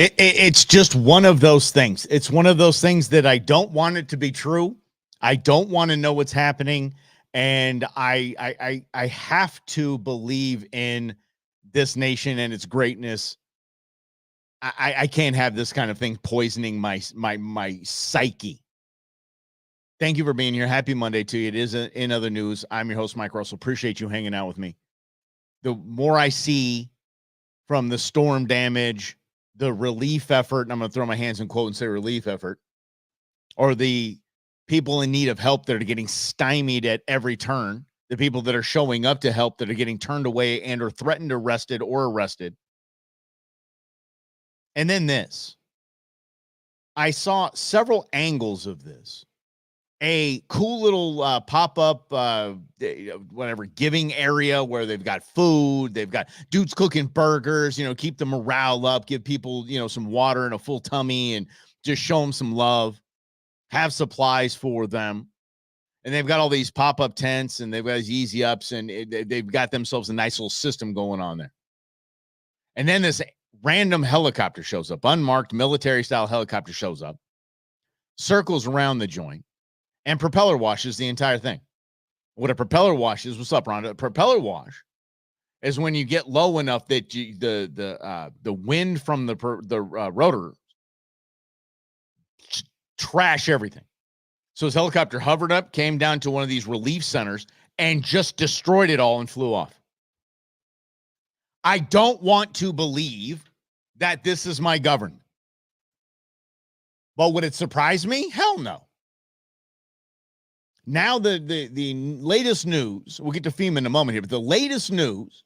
It's just one of those things. It's one of those things that I don't want it to be true. I don't want to know what's happening, and I have to believe in this nation and its greatness. I can't have this kind of thing poisoning my psyche. Thank you for being here. Happy Monday to you. It is in other news. I'm your host, Mike Russell. Appreciate you hanging out with me. The more I see from the storm damage, the relief effort, and I'm going to throw my hands in quote and say relief effort, or the people in need of help that are getting stymied at every turn, the people that are showing up to help that are getting turned away and or threatened, arrested. And then this. I saw several angles of this. A cool little pop-up, giving area where they've got food, they've got dudes cooking burgers, keep the morale up, give people, some water and a full tummy and just show them some love, have supplies for them. And they've got all these pop-up tents and they've got these easy ups and they've got themselves a nice little system going on there. And then this random helicopter shows up, unmarked military-style helicopter shows up, circles around the joint, and propeller washes the entire thing. What a propeller wash is, what's up, Rhonda? A propeller wash is when you get low enough that the wind from the rotor trash everything. So his helicopter hovered up, came down to one of these relief centers, and just destroyed it all and flew off. I don't want to believe that this is my government. But would it surprise me? Hell no. Now the latest news, we'll get to FEMA in a moment here, but the latest news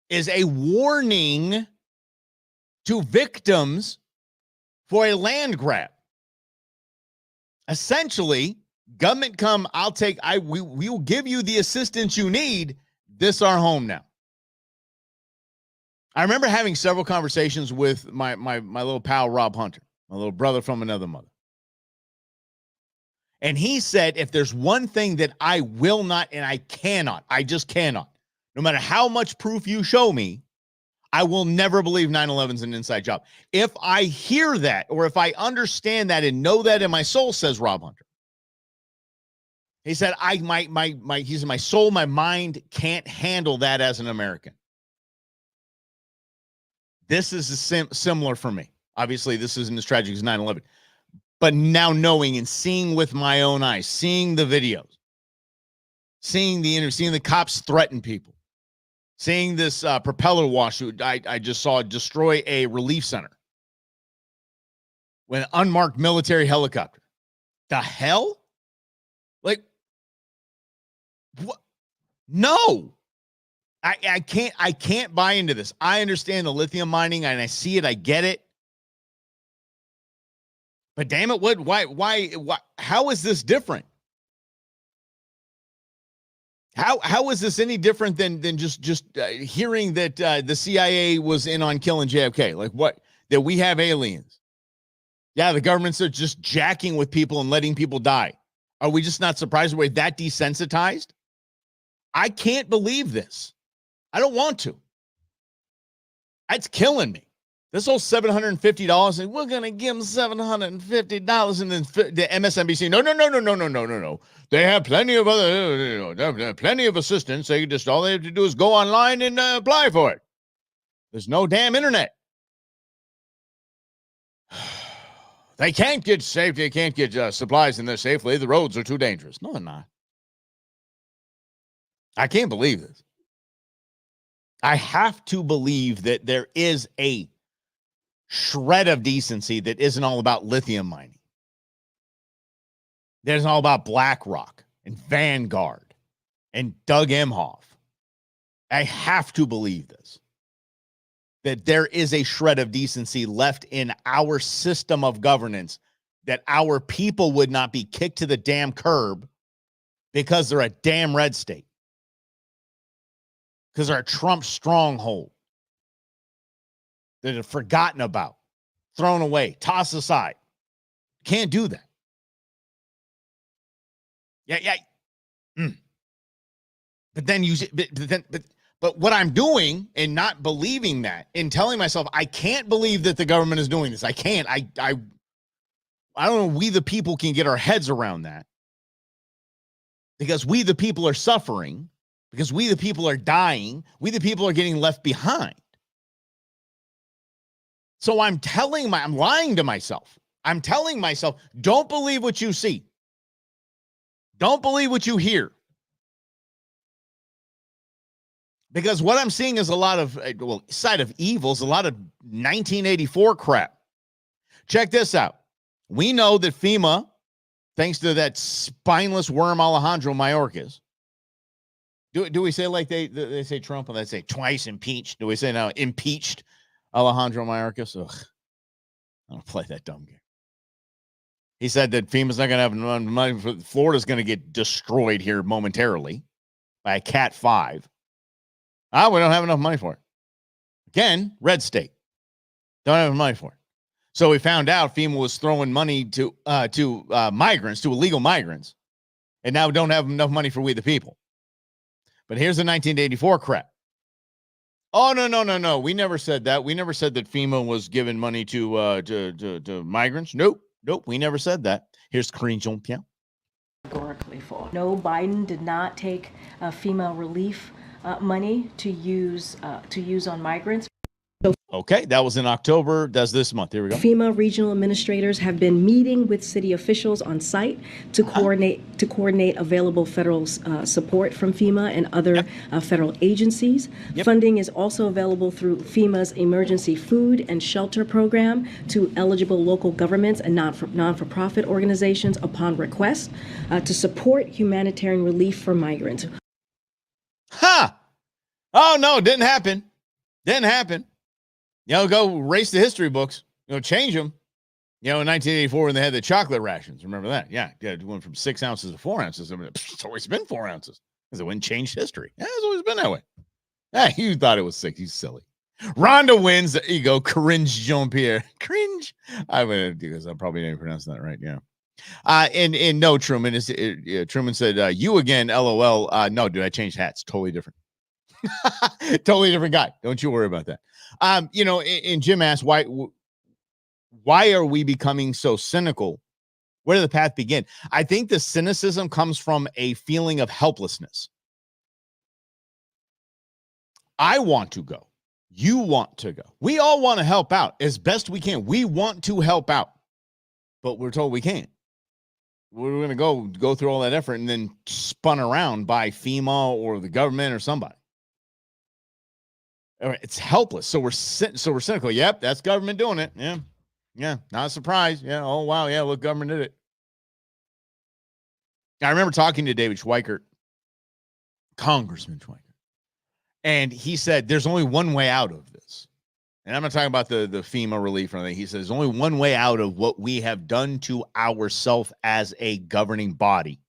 is a warning to victims for a land grab. Essentially, government come, we will give you the assistance you need. This our home now. I remember having several conversations with my little pal, Rob Hunter, my little brother from another mother. And he said, if there's one thing that I will not, and I just cannot, no matter how much proof you show me, I will never believe 9/11 is an inside job. If I hear that, or if I understand that and know that in my soul, says Rob Hunter, he said, he's in my soul, my mind can't handle that as an American. This is similar for me. Obviously, this isn't as tragic as 9/11. But now knowing and seeing with my own eyes, seeing the videos, seeing the interview, seeing the cops threaten people, seeing this propeller wash I just saw destroy a relief center with an unmarked military helicopter. The hell? Like, what? No. I can't buy into this. I understand the lithium mining and I see it, I get it. But damn it, why, how is this different? How is this any different than just hearing that the CIA was in on killing JFK? Like what? That we have aliens. Yeah, the governments are just jacking with people and letting people die. Are we just not surprised we're that desensitized? I can't believe this. I don't want to. It's killing me. This whole $750, and we're going to give them $750, and then the MSNBC, no. They have plenty of plenty of assistance. All they have to do is go online and apply for it. There's no damn internet. They can't get safe. They can't get supplies in there safely. The roads are too dangerous. No, they're not. I can't believe this. I have to believe that there is a shred of decency that isn't all about lithium mining. There's all about BlackRock and Vanguard and Doug Emhoff. I have to believe this, that there is a shred of decency left in our system of governance, that our people would not be kicked to the damn curb because they're a damn red state, because they're a Trump stronghold that are forgotten about, thrown away, tossed aside. Can't do that. Yeah. But then But what I'm doing and not believing that and telling myself, I can't believe that the government is doing this. I can't. I don't know. We, the people, can get our heads around that because we, the people, are suffering, because we, the people, are dying. We, the people, are getting left behind. So I'm lying to myself. I'm telling myself, don't believe what you see. Don't believe what you hear. Because what I'm seeing is a lot of, side of evils, a lot of 1984 crap. Check this out. We know that FEMA, thanks to that spineless worm Alejandro Mayorkas, do we say like they say Trump, and they say twice impeached? Do we say now impeached Alejandro Mayorkas? Ugh, I don't play that dumb game. He said that FEMA's not going to have enough money. Florida's going to get destroyed here momentarily by a Cat 5. We don't have enough money for it. Again, red state. Don't have enough money for it. So we found out FEMA was throwing money to migrants, to illegal migrants, and now we don't have enough money for we the people. But here's the 1984 crap. Oh, no. We never said that. We never said that FEMA was giving money to migrants. Nope. We never said that. Here's Karine Jean-Pierre. Categorically full. No, Biden did not take FEMA relief money to use on migrants. Okay, that was in October. That's this month. Here we go. FEMA regional administrators have been meeting with city officials on site to coordinate available federal support from FEMA and other federal agencies. Yep. Funding is also available through FEMA's emergency food and shelter program to eligible local governments and non-for-profit organizations upon request to support humanitarian relief for migrants. Oh, no, didn't happen. Go race the history books. Change them. In 1984 when they had the chocolate rations. Remember that? Yeah, it went from 6 ounces to 4 ounces. It's always been 4 ounces because it wouldn't change history. Yeah, it's always been that way. Yeah, you thought it was 6. You silly. Rhonda wins. There you go. Cringe Jean-Pierre. Cringe. I'm going to do this. I probably didn't pronounce that right. Yeah. And no, Truman. Truman said, you again, LOL. No, dude, I changed hats. Totally different. Totally different guy. Don't you worry about that. And Jim asked, why are we becoming so cynical? Where did the path begin? I think the cynicism comes from a feeling of helplessness. I want to go. You want to go. We all want to help out as best we can. We want to help out, but we're told we can't. We're going to go through all that effort and then spun around by FEMA or the government or somebody. It's helpless. So we're cynical. Yep, that's government doing it. Yeah, not a surprise. Yeah. Oh wow. Yeah, look, government did it. I remember talking to David Schweikert, Congressman Schweikert, and he said there's only one way out of this. And I'm not talking about the FEMA relief or anything. He says there's only one way out of what we have done to ourselves as a governing body.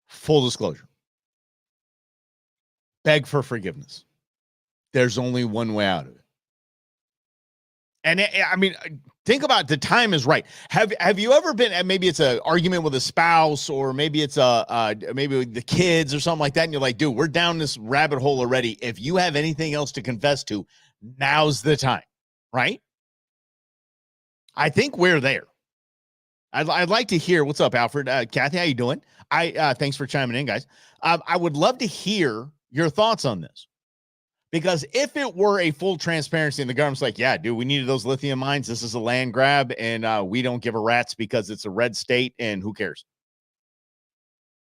Full disclosure. Beg for forgiveness. There's only one way out of it. And I mean, think about it, the time is right. Have you ever been, maybe it's an argument with a spouse, or maybe it's maybe with the kids or something like that, and you're like, dude, we're down this rabbit hole already. If you have anything else to confess to, now's the time, right? I think we're there. I'd like to hear, what's up, Alfred? Kathy, how you doing? Thanks for chiming in, guys. I would love to hear your thoughts on this. Because if it were a full transparency and the government's like, yeah, dude, we needed those lithium mines. This is a land grab, and we don't give a rat's because it's a red state, and who cares?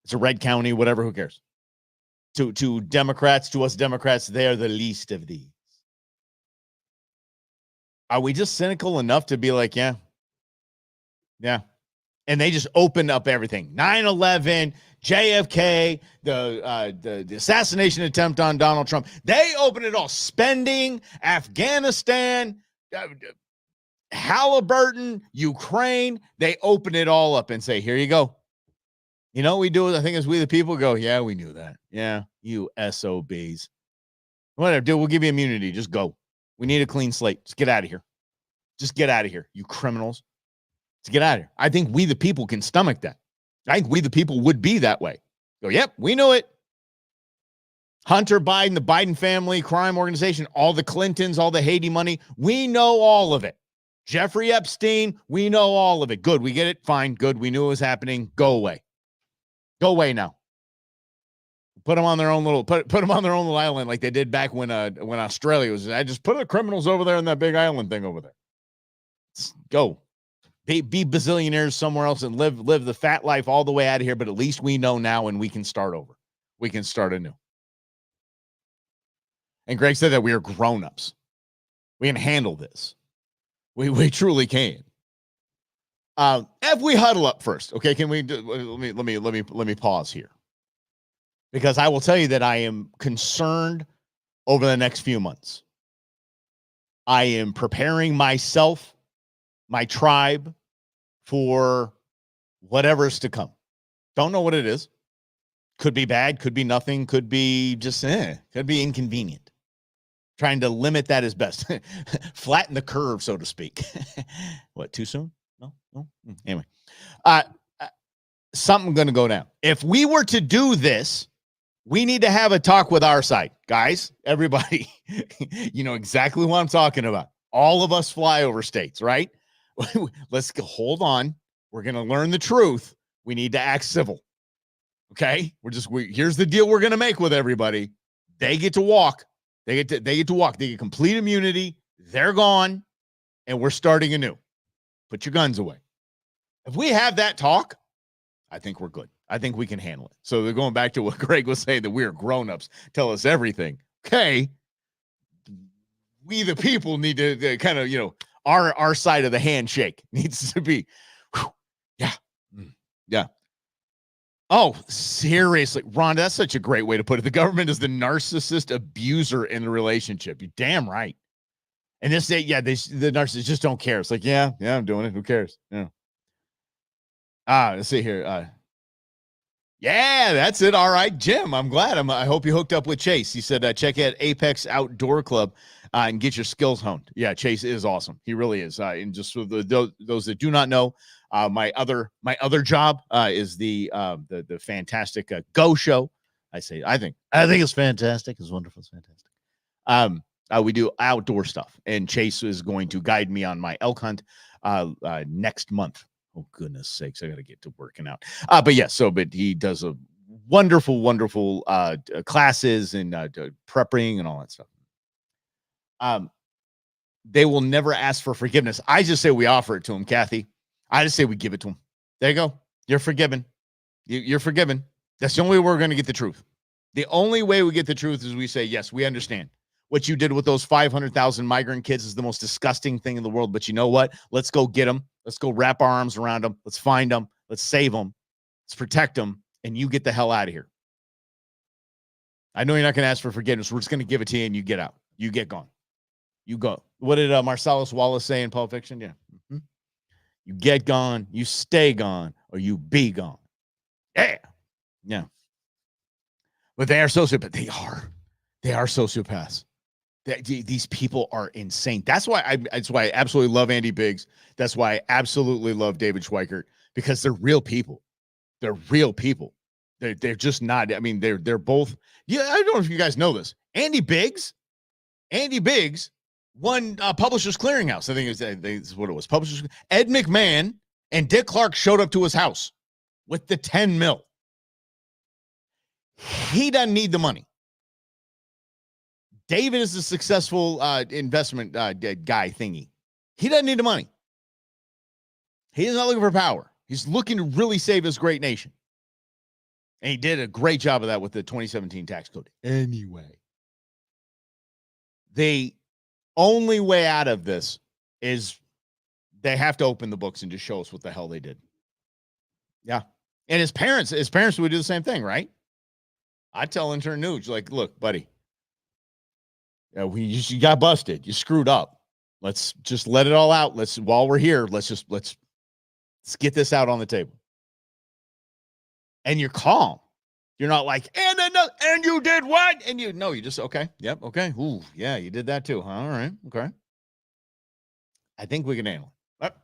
It's a red county, whatever, who cares? To Democrats, to us Democrats, they're the least of these. Are we just cynical enough to be like, yeah. And they just opened up everything. 9/11, JFK, the assassination attempt on Donald Trump. They opened it all. Spending, Afghanistan, Halliburton, Ukraine. They open it all up and say, here you go. You know what we do? I think as we the people go, yeah, we knew that. Yeah, you SOBs. Whatever, dude, we'll give you immunity. Just go. We need a clean slate. Just get out of here. Just get out of here, you criminals. Just get out of here. I think we the people can stomach that. I think we the people would be that way. Go, yep, we knew it. Hunter Biden, the Biden family, crime organization, all the Clintons, all the Haiti money. We know all of it. Jeffrey Epstein, we know all of it. Good. We get it. Fine. Good. We knew it was happening. Go away. Go away now. Put them on their own little put them on their own little island like they did back when Australia was. I just put the criminals over there in that big island thing over there. Let's go. Be bazillionaires somewhere else and live the fat life all the way out of here. But at least we know now and we can start over. We can start anew. And Greg said that we are grown-ups. We can handle this. We truly can. If we huddle up first, okay? Can we let me pause here. Because I will tell you that I am concerned over the next few months. I am preparing myself, my tribe, for whatever's to come. Don't know what it is. Could be bad, could be nothing, could be just, could be inconvenient. Trying to limit that as best. Flatten the curve, so to speak. What, too soon? No? Anyway. Something going to go down. If we were to do this, we need to have a talk with our side. Guys, everybody, you know exactly what I'm talking about. All of us fly over states, right? Let's hold on. We're going to learn the truth. We need to act civil. Okay? Here's the deal we're going to make with everybody. They get to walk. They get to walk. They get complete immunity. They're gone, and we're starting anew. Put your guns away. If we have that talk, I think we're good. I think we can handle it. So they're going back to what Greg was saying, that we're grown-ups. Tell us everything. Okay. We, the people, need to kind of, our side of the handshake needs to be, yeah. Yeah. Oh, seriously, Ron, that's such a great way to put it. The government is the narcissist abuser in the relationship. You're damn right. And the narcissists just don't care. It's like, yeah, I'm doing it. Who cares? Yeah. Let's see here. Yeah, that's it. All right, Jim, I'm glad. I hope you hooked up with Chase. He said, check out Apex Outdoor Club and get your skills honed. Yeah, Chase is awesome. He really is. And just for those that do not know, my other job is the fantastic Go Show. I think it's fantastic. It's wonderful. It's fantastic. We do outdoor stuff, and Chase is going to guide me on my elk hunt next month. Oh, goodness sakes, I got to get to working out. But he does a wonderful classes and prepping and all that stuff. They will never ask for forgiveness. I just say we offer it to him, Kathy. I just say we give it to him. There you go. You're forgiven. You're forgiven. That's the only way we're going to get the truth. The only way we get the truth is we say, yes, we understand. What you did with those 500,000 migrant kids is the most disgusting thing in the world. But you know what? Let's go get them. Let's go wrap our arms around them. Let's find them. Let's save them. Let's protect them. And you get the hell out of here. I know you're not going to ask for forgiveness. We're just going to give it to you and you get out. You get gone. You go. What did Marcellus Wallace say in Pulp Fiction? Yeah. Mm-hmm. You get gone, you stay gone, or you be gone. Yeah. Yeah. But they are sociopaths. They are sociopaths. These people are insane. That's why I absolutely love Andy Biggs. That's why I absolutely love David Schweikert, because they're real people. They're real people. They're just not. I mean, they're both. Yeah, I don't know if you guys know this. Andy Biggs won Publishers Clearinghouse. I think it's what it was. Publishers. Ed McMahon and Dick Clark showed up to his house with the $10 million. He doesn't need the money. David is a successful investment guy thingy. He doesn't need the money. He's not looking for power. He's looking to really save his great nation. And he did a great job of that with the 2017 tax code. Anyway, the only way out of this is they have to open the books and just show us what the hell they did. Yeah. And his parents would do the same thing, right? I'd tell intern Nuge, like, look, buddy, you got busted. You screwed up. Let's just let it all out. While we're here, let's get this out on the table. And you're calm. You're not like, and you did what? And you just, okay. Yep. Okay. Ooh, yeah, you did that too. Huh? All right. Okay. I think we can handle it. But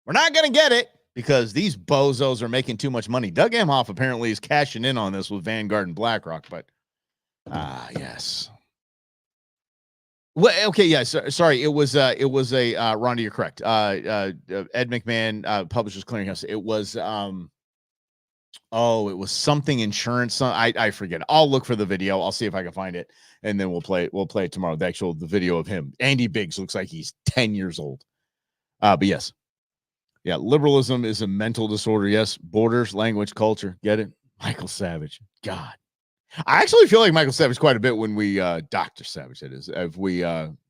we're not going to get it because these bozos are making too much money. Doug Emhoff apparently is cashing in on this with Vanguard and BlackRock, but Yes. Well, okay, yes. Sorry, it was a Rhonda, you're correct. Ed McMahon, Publishers Clearinghouse. It was it was something insurance. I forget. I'll look for the video. I'll see if I can find it, and then we'll play it tomorrow. The video of him. Andy Biggs looks like he's 10 years old. But yes. Yeah, liberalism is a mental disorder. Yes, borders, language, culture. Get it? Michael Savage. God. I actually feel like Michael Savage quite a bit when we Dr. Savage, that is, if we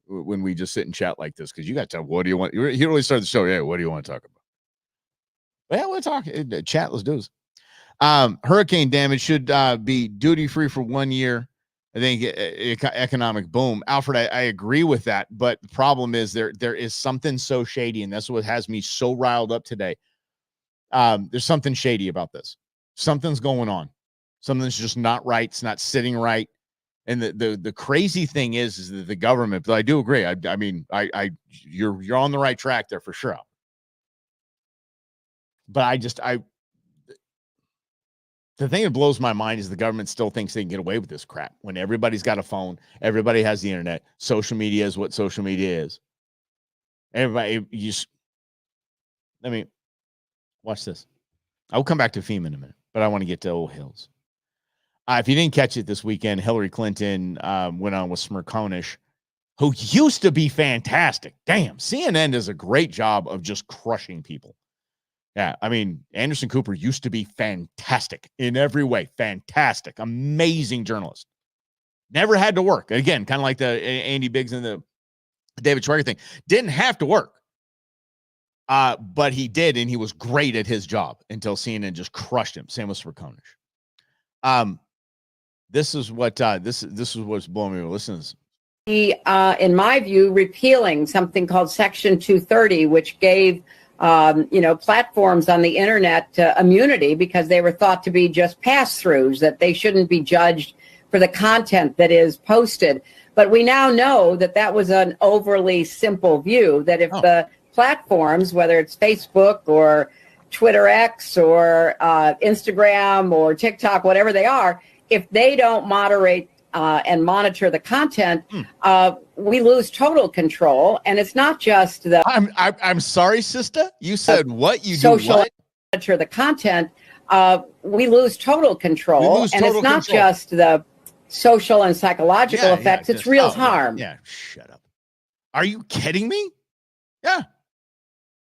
when we just sit and chat like this, because you got to what do you want? He really started the show. Yeah, what do you want to talk about? Well, we'll talk chat. Let's do this. Hurricane damage should be duty free for 1 year. I think economic boom. Alfred, I agree with that, but the problem is there is something so shady, and that's what has me so riled up today. There's something shady about this. Something's going on. Something's just not right. It's not sitting right. And the crazy thing is that the government, but I do agree. I mean, you're on the right track there for sure. But the thing that blows my mind is the government still thinks they can get away with this crap when everybody's got a phone, everybody has the internet. Social media is what social media is. Everybody, watch this. I'll come back to FEMA in a minute, but I want to get to Old Hills. If you didn't catch it this weekend, Hillary Clinton went on with Smirkonish, who used to be fantastic. Damn, CNN does a great job of just crushing people. Yeah, I mean, Anderson Cooper used to be fantastic in every way. Fantastic, amazing journalist. Never had to work. Again, kind of like the Andy Biggs and the David Schweiger thing. Didn't have to work. But he did, and he was great at his job until CNN just crushed him. Same with Smirkonish. This is what this is what's blowing me away. Listen to this. In my view, repealing something called Section 230, which gave platforms on the internet immunity because they were thought to be just pass-throughs, that they shouldn't be judged for the content that is posted. But we now know that that was an overly simple view, that if the platforms, whether it's Facebook or Twitter X or Instagram or TikTok, whatever they are, if they don't moderate and monitor the content, we lose total control. And it's not just the I'm sorry, sister. You said what? You social do what? Monitor the content. We lose total control. And it's not just the social and psychological effects. It's real harm. Yeah, shut up. Are you kidding me? Yeah.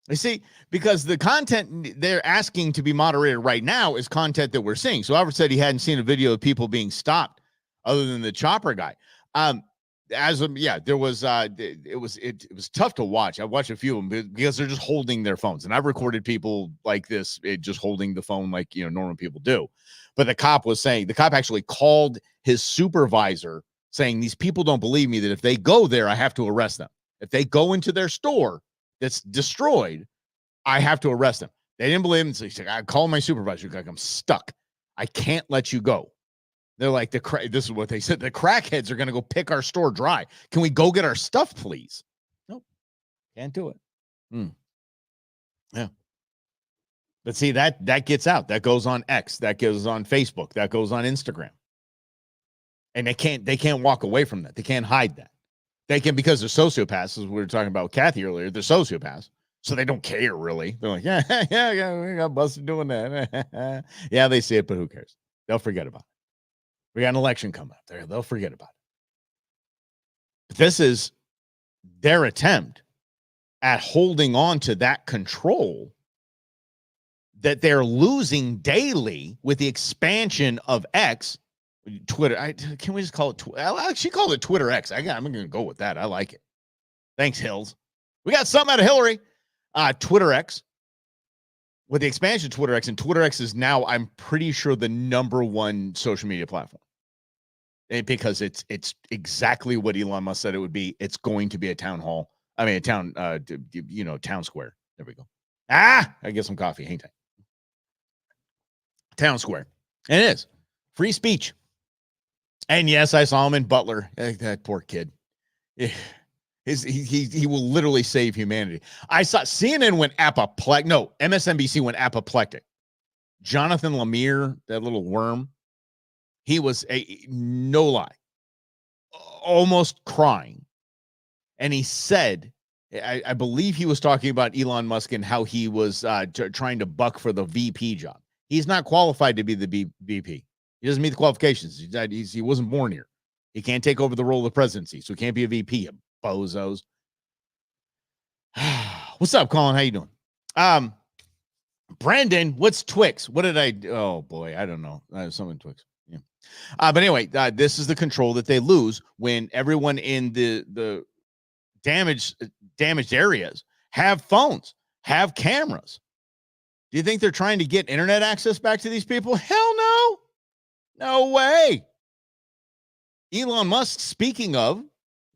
You see, because the content they're asking to be moderated right now is content that we're seeing. So Albert said he hadn't seen a video of people being stopped other than the chopper guy. There was it was tough to watch. I watched a few of them because they're just holding their phones, and I've recorded people like this, just holding the phone like normal people do. But the cop actually called his supervisor saying, these people don't believe me, that if they go there, I have to arrest them. If they go into their store that's destroyed, I have to arrest them. They didn't believe him. So he's like, I called my supervisor. Like, I'm stuck. I can't let you go. They're like, this is what they said. The crackheads are going to go pick our store dry. Can we go get our stuff, please? Nope. Can't do it. Yeah. But see, that gets out. That goes on X. That goes on Facebook. That goes on Instagram. And they can't walk away from that. They can't hide that. They can, because they're sociopaths, as we were talking about with Kathy earlier. They're sociopaths. So they don't care, really. They're like, yeah, we got busted doing that. Yeah, they see it, but who cares? They'll forget about it. We got an election coming up there. They'll forget about it. But this is their attempt at holding on to that control that they're losing daily with the expansion of X, Twitter. Can we just call it? I actually call it Twitter X. I'm going to go with that. I like it. Thanks, Hills. We got something out of Hillary. Twitter X. With the expansion of Twitter X, and Twitter X is now, I'm pretty sure, the #1 social media platform. Because it's exactly what Elon Musk said it would be. It's going to be a town hall. I mean, a town, town square. There we go. I get some coffee. Hang tight. Town square. And it is. Free speech. And yes, I saw him in Butler. That poor kid. He will literally save humanity. I saw CNN went apoplectic. No, MSNBC went apoplectic. Jonathan Lemire, that little worm, He was no lie, almost crying. And he said, I believe he was talking about Elon Musk and how he was trying to buck for the VP job. He's not qualified to be the VP. He doesn't meet the qualifications. He wasn't born here. He can't take over the role of the presidency, so he can't be a VP. You bozos. What's up, Colin? How you doing? Brandon, what's Twix? What did I do? Oh, boy, I don't know. Something Twix. Yeah. But anyway, this is the control that they lose when everyone in the damaged areas have phones, have cameras. Do you think they're trying to get internet access back to these people? Hell no. No way. Elon Musk, speaking of,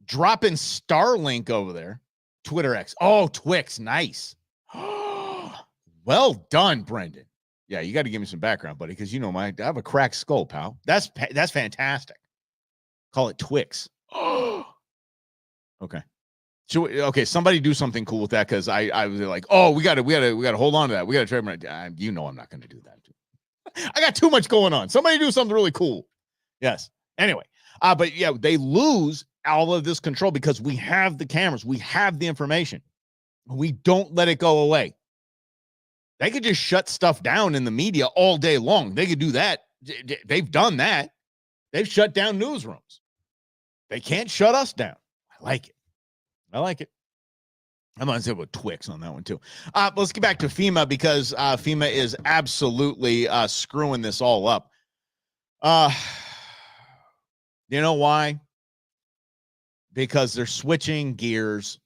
dropping Starlink over there. Twitter X. Oh, Twix. Nice. Well done, Brendan. Yeah, you got to give me some background, buddy, because you know I have a cracked skull, pal. That's fantastic. Call it Twix. Okay. Okay, somebody do something cool with that, because I was like, oh, we gotta hold on to that. We gotta try. You know I'm not gonna do that. I got too much going on. Somebody do something really cool. Yes. Anyway, but yeah, they lose all of this control because we have the cameras, we have the information. We don't let it go away. They could just shut stuff down in the media all day long. They could do that. They've done that. They've shut down newsrooms. They can't shut us down. I like it. I'm going to say about Twix on that one, too. Let's get back to FEMA, because FEMA is absolutely screwing this all up. You know why? Because they're switching gears.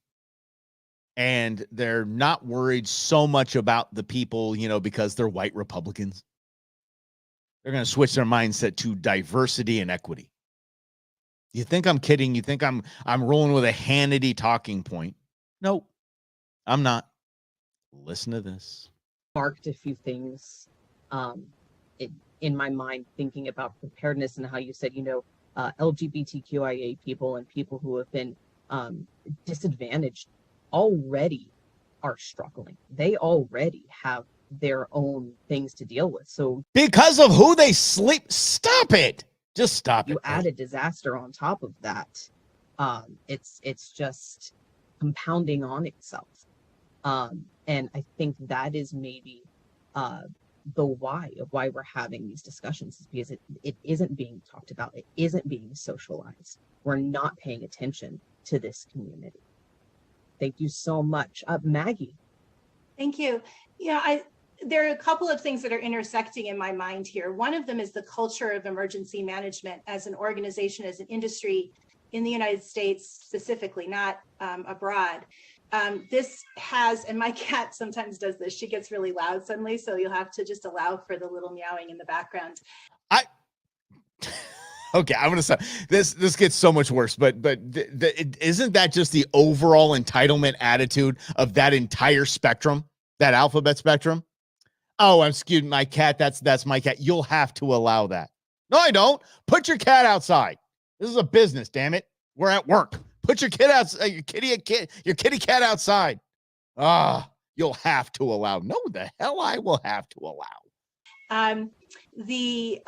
And they're not worried so much about the people, because they're white Republicans. They're going to switch their mindset to diversity and equity. You think I'm kidding? You think I'm rolling with a Hannity talking point? Nope, I'm not. Listen to this. Marked a few things in my mind, thinking about preparedness and how you said, LGBTQIA people and people who have been disadvantaged already are struggling. They already have their own things to deal with. So because of who they sleep, stop it. Just stop it. You add a disaster on top of that. It's just compounding on itself. And I think that is maybe the why of why we're having these discussions, is because it isn't being talked about. It isn't being socialized. We're not paying attention to this community. Thank you so much. Maggie. Thank you. There are a couple of things that are intersecting in my mind here. One of them is the culture of emergency management as an organization, as an industry in the United States specifically, not abroad. This has, and my cat sometimes does this, she gets really loud suddenly, so you'll have to just allow for the little meowing in the background. Okay, I'm gonna say this gets so much worse, but isn't that just the overall entitlement attitude of that entire spectrum, that alphabet spectrum? Oh, I'm skewed. My cat. That's my cat. You'll have to allow that. No, I don't. Put your cat outside. This is a business. Damn it. We're at work. Put your kid outside. Your kitty cat outside. You'll have to allow. No, the hell I will have to allow. The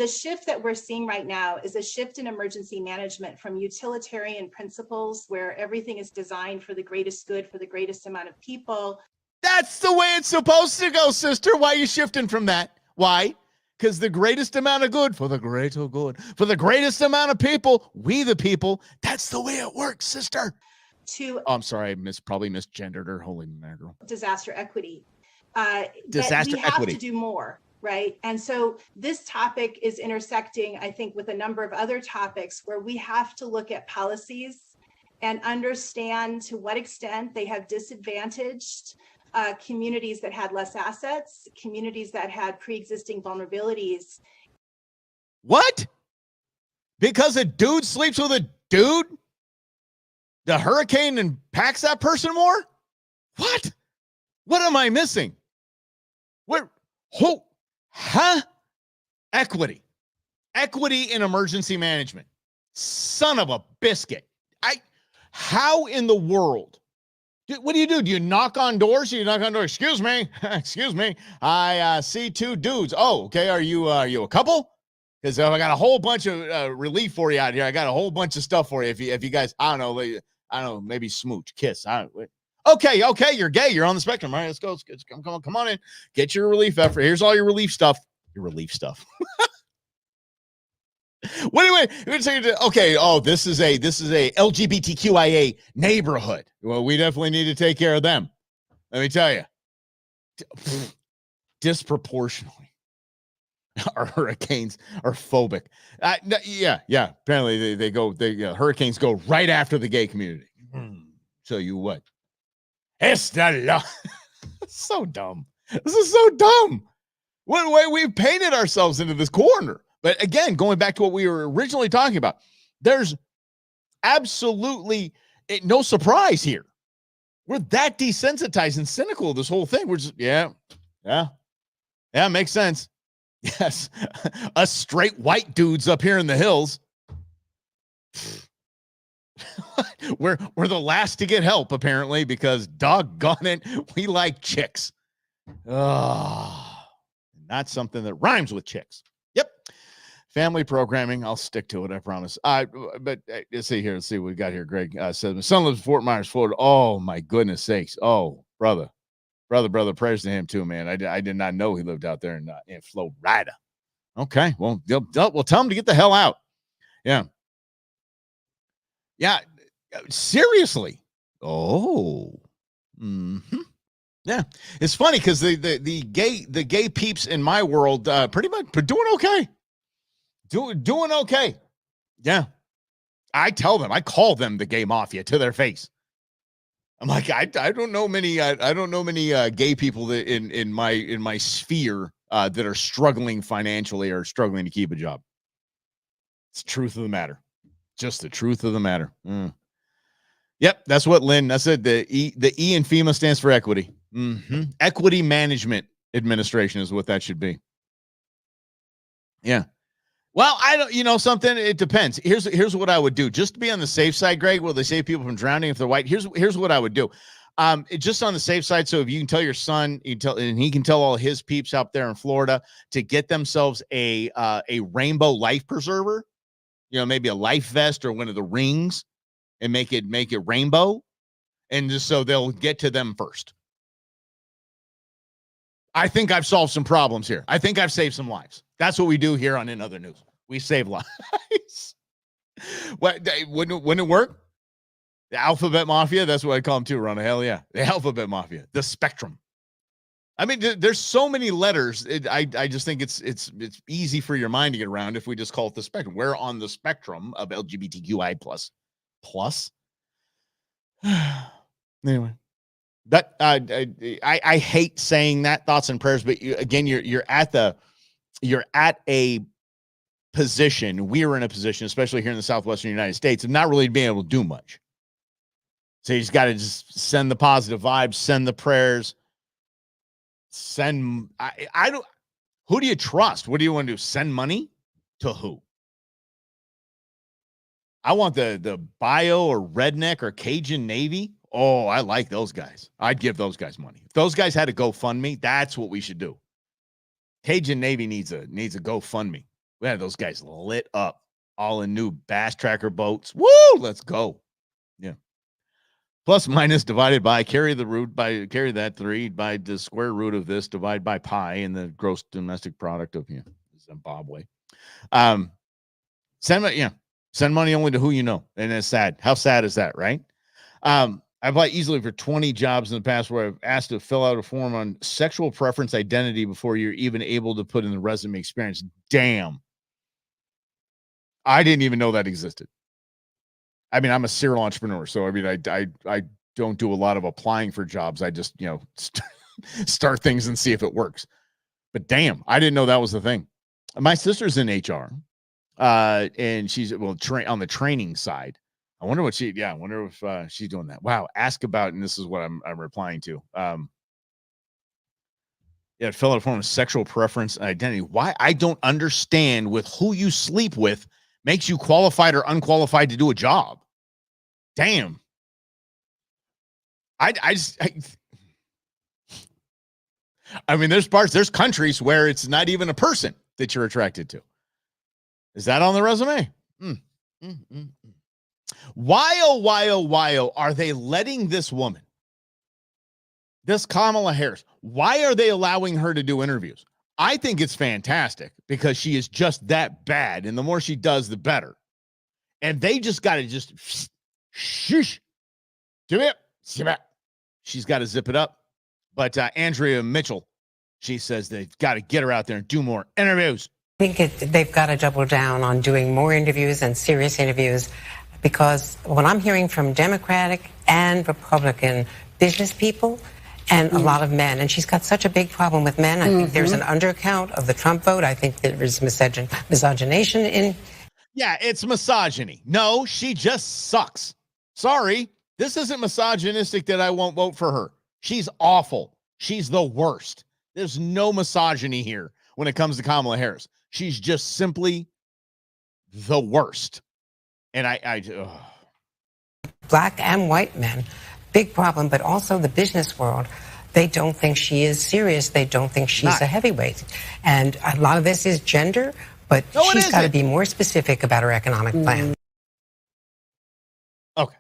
shift that we're seeing right now is a shift in emergency management from utilitarian principles where everything is designed for the greatest good for the greatest amount of people. That's the way it's supposed to go, sister. Why are you shifting from that? Why? Because the greatest amount of good for the greater good, for the greatest amount of people, we the people, that's the way it works, sister. I'm sorry, I probably misgendered her. Holy mackerel. Disaster equity. Disaster we have equity. To do more, right? And so this topic is intersecting, I think, with a number of other topics where we have to look at policies and understand to what extent they have disadvantaged communities that had less assets, communities that had pre-existing vulnerabilities. What? Because a dude sleeps with a dude? The hurricane impacts that person more? What? What am I missing? Equity. Equity in emergency management. Son of a biscuit. How in the world? What do? Do you knock on doors? Excuse me. Excuse me. I see two dudes. Oh, okay. Are you a couple? Because I got a whole bunch of relief for you out here. I got a whole bunch of stuff for you. If you guys, I don't know, maybe smooch, kiss. Okay, you're gay. You're on the spectrum. All right, let's go. Come on in. Get your relief effort. Here's all your relief stuff. Your relief stuff. Wait. Okay. Oh, this is a LGBTQIA neighborhood. Well, we definitely need to take care of them. Let me tell you, disproportionately, our hurricanes are phobic. Yeah. Apparently, hurricanes go right after the gay community. So you what? It's the so dumb. This is so dumb. What way we've painted ourselves into this corner. But again, going back to what we were originally talking about, there's absolutely no surprise here. We're that desensitized and cynical of this whole thing. We're just, yeah, makes sense. Yes, us straight white dudes up here in the hills. we're the last to get help, apparently, because doggone it, we like chicks. Oh, not something that rhymes with chicks. Yep. Family programming. I'll stick to it. I promise. But let's see here. Let's see what we got here. Greg says, my son lives in Fort Myers, Florida. Oh, my goodness sakes. Oh, brother. Prayers to him too, man. I did not know he lived out there in Florida. Okay. Well, we'll tell him to get the hell out. Yeah. Yeah. Seriously. Oh. Mm-hmm. Yeah, it's funny because the gay peeps in my world pretty much doing okay. Doing okay. Yeah. I call them the gay mafia to their face. I'm like, I don't know many gay people that in my sphere that are struggling financially or struggling to keep a job. It's the truth of the matter. Just the truth of the matter. Yep, that's what Lynn. That's it. The E in FEMA stands for equity. Equity Management Administration is what that should be. Yeah. Well, I don't, something, it depends. Here's what I would do. Just to be on the safe side, Greg, will they save people from drowning if they're white? Here's what I would do. Just on the safe side. So if you can tell your son, and he can tell all his peeps out there in Florida to get themselves a rainbow life preserver, maybe a life vest or one of the rings, and make it rainbow. And just so they'll get to them first. I think I've solved some problems here. I think I've saved some lives. That's what we do here on In Other News. We save lives. What wouldn't it work? The Alphabet Mafia. That's what I call them too, Ronna. Hell yeah, the Alphabet Mafia. The Spectrum. I mean, there's so many letters. I just think it's easy for your mind to get around if we just call it the spectrum. We're on the spectrum of LGBTQI plus. Anyway. That I hate saying that, thoughts and prayers, but again, you're at a position. We're in a position, especially here in the Southwestern United States, of not really being able to do much. So you just got to just send the positive vibes, send the prayers, I don't. Who do you trust? What do you want to do? Send money to who? I want the bio or redneck or Cajun Navy. Oh, I like those guys. I'd give those guys money. If those guys had a GoFundMe, that's what we should do. Cajun Navy needs a GoFundMe. We had those guys lit up, all in new Bass Tracker boats. Woo! Let's go. Yeah. Plus minus divided by, carry that 3 by the square root of this, divide by pi in the gross domestic product of Zimbabwe. Send money only to who you know. And it's sad. How sad is that, right? I applied easily for 20 jobs in the past where I've asked to fill out a form on sexual preference identity before you're even able to put in the resume experience. Damn. I didn't even know that existed. I mean, I'm a serial entrepreneur, so I mean, I don't do a lot of applying for jobs. I just, start things and see if it works. But damn, I didn't know that was the thing. My sister's in HR, and she's on the training side. I wonder what I wonder if she's doing that. Wow. Ask about, and this is what I'm replying to. Fill out a form of sexual preference and identity. Why? I don't understand with who you sleep with makes you qualified or unqualified to do a job. Damn. I mean, there's countries where it's not even a person that you're attracted to. Is that on the resume? Why, oh, are they letting this woman, this Kamala Harris, why are they allowing her to do interviews? I think it's fantastic because she is just that bad. And the more she does, the better. And they just got to just shush. Do it. She's got to zip it up. But Andrea Mitchell, she says they've got to get her out there and do more interviews. I think they've got to double down on doing more interviews and serious interviews, because what I'm hearing from Democratic and Republican business people and a lot of men, and she's got such a big problem with men. I think there's an undercount of the Trump vote. I think there is misogynation in. Yeah, it's misogyny. No, she just sucks. Sorry. This isn't misogynistic that I won't vote for her. She's awful. She's the worst. There's no misogyny here when it comes to Kamala Harris. She's just simply the worst. And Black and white men, big problem, but also the business world. They don't think she is serious. They don't think she's a heavyweight. And a lot of this is gender, but she's got to be more specific about her economic plan. Okay.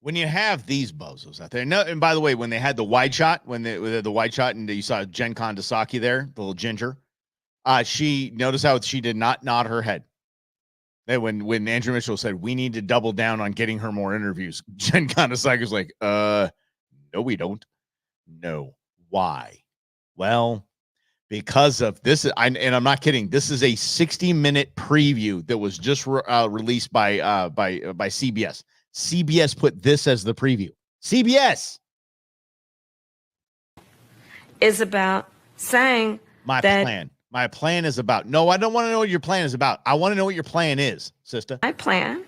When you have these bozos out there, no, and by the way, when they had the wide shot, when they had the wide shot and you saw Jen Kondasaki there, the little ginger, she noticed how she did not nod her head. When Andrew Mitchell said, we need to double down on getting her more interviews, Jen Kondasaki was like, no, we don't. No. Why? Well, because of this, and I'm not kidding. This is a 60-minute preview that was just released by CBS. CBS put this as the preview. CBS is about saying My plan is about. No, I don't want to know what your plan is about. I want to know what your plan is, sister. my plan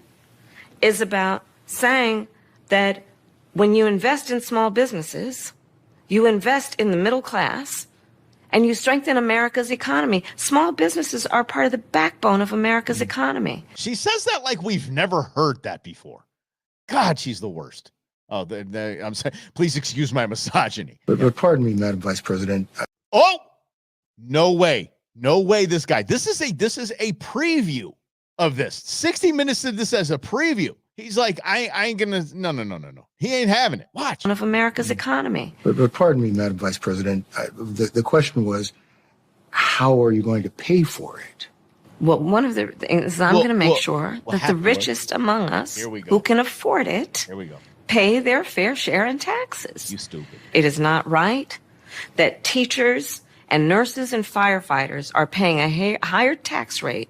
is about saying that when you invest in small businesses, you invest in the middle class, and you strengthen America's economy. Small businesses are part of the backbone of America's economy. She says that like we've never heard that before. God, she's the worst. Oh, I'm saying, please excuse my misogyny. But pardon me, Madam Vice President. Oh, no way. No way, this guy. This is a preview of this. 60 Minutes did this as a preview. He's like, I ain't gonna, no. He ain't having it. Watch. Of America's economy. But pardon me, Madam Vice President. The question was, how are you going to pay for it? Well, one of the things I'm going to make sure that the richest among us who can afford it pay their fair share in taxes. You stupid. It is not right that teachers and nurses and firefighters are paying a higher tax rate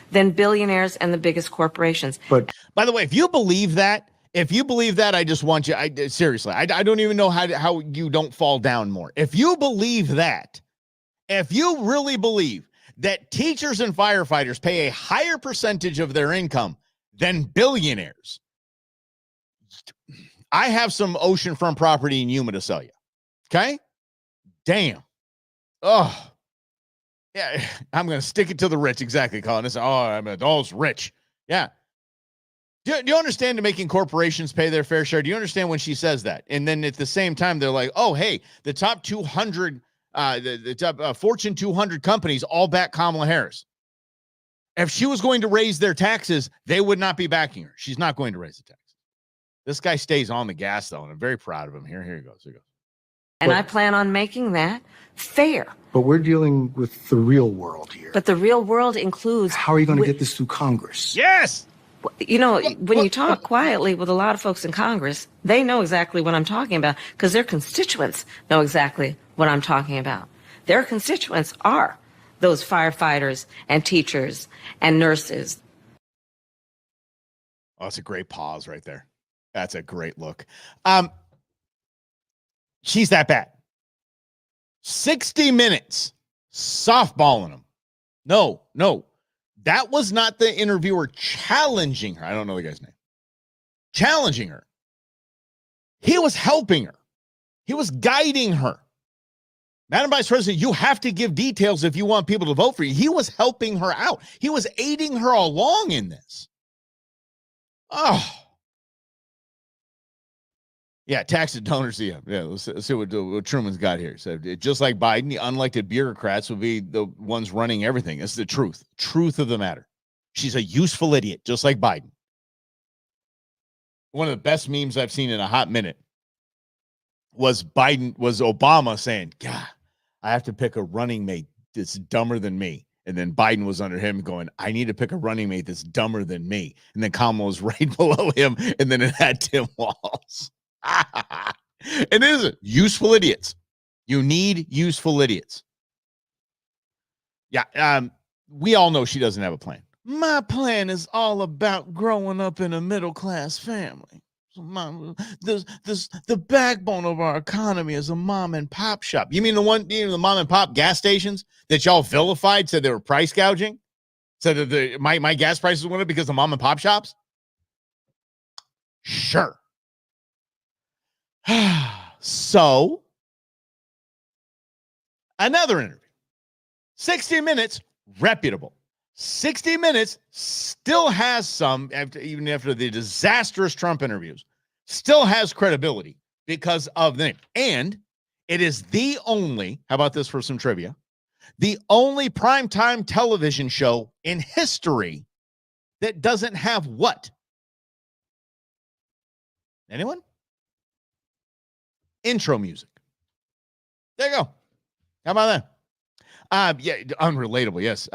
than billionaires and the biggest corporations. But by the way, if you believe that, I just want you, seriously, I don't even know how you don't fall down more. If you believe that, if you really believe that teachers and firefighters pay a higher percentage of their income than billionaires, I have some oceanfront property in Yuma to sell you. Okay? Damn. Oh, yeah. I'm going to stick it to the rich. Exactly, Colin. It's rich. Yeah. Do you understand that making corporations pay their fair share? Do you understand when she says that? And then at the same time, they're like, oh, hey, the top 200, the top Fortune 200 companies all back Kamala Harris. If she was going to raise their taxes, they would not be backing her. She's not going to raise the taxes. This guy stays on the gas, though, and I'm very proud of him. Here he goes. And I plan on making that fair. But we're dealing with the real world here. But the real world includes... How are you going to get this through Congress? Yes! You know, when you talk quietly with a lot of folks in Congress, they know exactly what I'm talking about because their constituents know exactly what I'm talking about. Their constituents are those firefighters and teachers and nurses. Oh, that's a great pause right there. That's a great look. She's that bad. 60 minutes softballing him. No. That was not the interviewer challenging her. I don't know the guy's name. Challenging her. He was helping her. He was guiding her. Madam Vice President, you have to give details if you want people to vote for you. He was helping her out. He was aiding her along in this. Oh. Yeah, tax the donors. Yeah. Let's see what Truman's got here. So just like Biden, the unelected bureaucrats will be the ones running everything. That's the truth of the matter. She's a useful idiot, just like Biden. One of the best memes I've seen in a hot minute was Obama saying, God, I have to pick a running mate that's dumber than me. And then Biden was under him going, I need to pick a running mate that's dumber than me. And then Kamala was right below him. And then it had Tim Walz. It isn't useful idiots. You need useful idiots. Yeah. We all know she doesn't have a plan. My plan is all about growing up in a middle-class family. So the backbone of our economy is a mom and pop shop. You mean the mom and pop gas stations that y'all vilified, said they were price gouging? Said that my gas prices went up because of mom and pop shops? Sure. So, another interview. 60 Minutes, reputable. 60 Minutes still has some, even after the disastrous Trump interviews, still has credibility because of the name. And it is the only, how about this for some trivia? The only primetime television show in history that doesn't have what? Anyone? Intro music. There you go. How about that? Yeah, unrelatable, yes.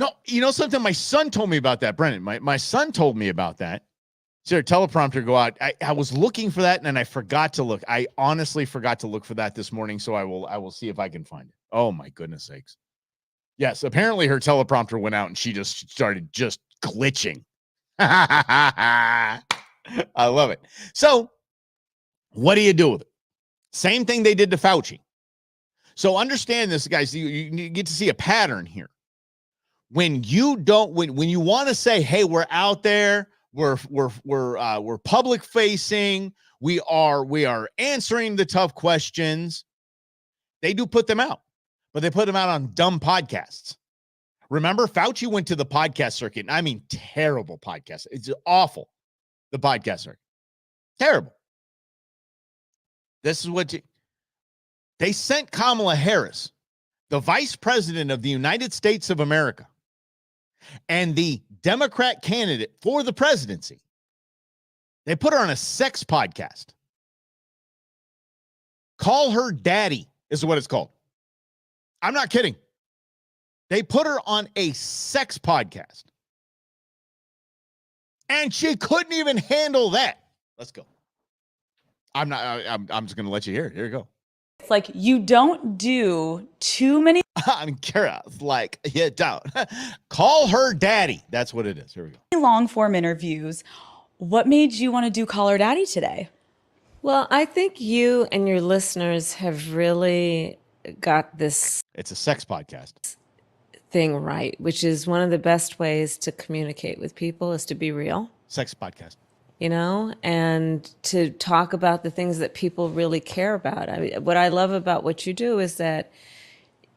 No, you know something? My son told me about that, Brennan. My son told me about that. So teleprompter go out. I was looking for that and I forgot to look. I honestly forgot to look for that this morning. So I will see if I can find it. Oh my goodness sakes. Yes, apparently her teleprompter went out and she just started just glitching. I love it. So what do you do with it? Same thing they did to Fauci. So understand this, guys. You get to see a pattern here. When you want to say, hey, we're out there, we're public facing, we are answering the tough questions, they do put them out, but they put them out on dumb podcasts. Remember, Fauci went to the podcast circuit. I mean, terrible podcast. It's awful. The podcast circuit. Terrible. This is what they sent Kamala Harris, the vice president of the United States of America, and the Democrat candidate for the presidency. They put her on a sex podcast. Call Her Daddy is what it's called. I'm not kidding. They put her on a sex podcast. And she couldn't even handle that. Let's go. I'm just going to let you hear it. Here you go. It's like you don't do too many. I'm curious. Like, you don't. Call Her Daddy. That's what it is. Here we go. Long form interviews. What made you want to do Call Her Daddy today? Well, I think you and your listeners have really got this. It's a sex podcast. Thing right, which is one of the best ways to communicate with people is to be real. Sex podcast. You know, and to talk about the things that people really care about. I mean, what I love about what you do is that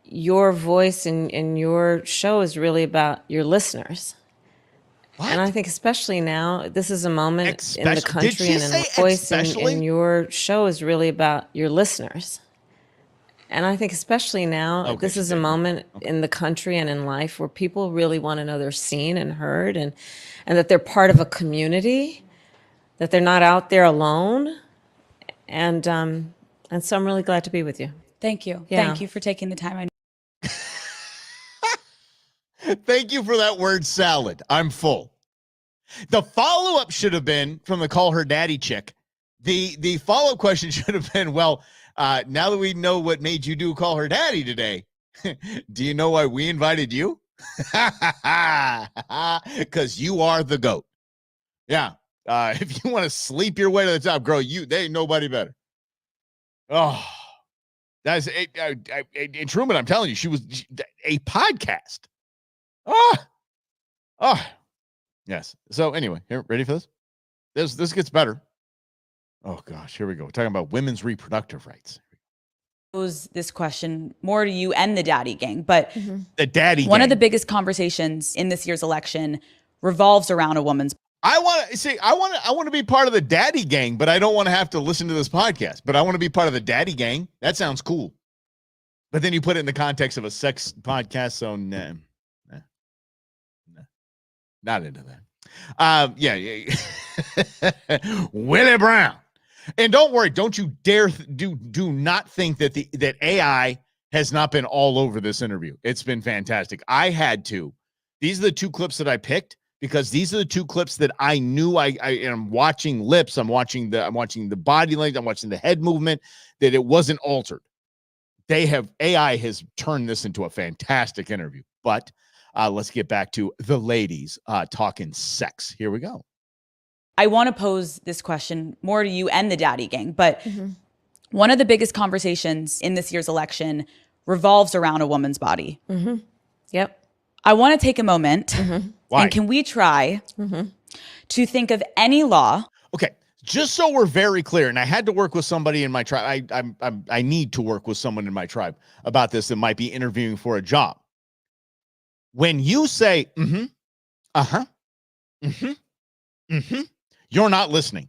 your voice in your show is really about your listeners. What? And I think especially now, this is a moment in the country and in the voice in your show is really about your listeners. And I think especially now, this is a moment in the country and in life where people really want to know they're seen and heard and that they're part of a community, that they're not out there alone. And so I'm really glad to be with you. Thank you. Yeah. Thank you for taking the time. Thank you for that word salad. I'm full. The follow-up should have been from the Call Her Daddy chick. The follow-up question should have been, well, now that we know what made you do Call Her Daddy today, do you know why we invited you? Because you are the GOAT. Yeah. If you want to sleep your way to the top, girl, they ain't nobody better. Oh, that's in Truman. I'm telling you, she was a podcast. Oh, yes. So anyway, here, ready for this? This gets better. Oh gosh, here we go. We're talking about women's reproductive rights. This question more to you and the daddy gang, but the daddy one gang. of the biggest conversations in this year's election revolves around a woman's I want to be part of the daddy gang, but I don't want to have to listen to this podcast. But I want to be part of the daddy gang. That sounds cool. But then you put it in the context of a sex podcast, so nah. Not into that. Willie Brown. And don't worry, don't you dare do not think that that AI has not been all over this interview. It's been fantastic. I had to. These are the two clips that I picked because these are the two clips that I knew I am watching lips, I'm watching the body language, I'm watching the head movement, that it wasn't altered. AI has turned this into a fantastic interview. But let's get back to the ladies talking sex. Here we go. I want to pose this question more to you and the daddy gang, but one of the biggest conversations in this year's election revolves around a woman's body. Yep. I want to take a moment, Why? and can we try to think of any law? Okay, just so we're very clear, and I had to work with somebody in my tribe. I need to work with someone in my tribe about this that might be interviewing for a job. When you say you're not listening,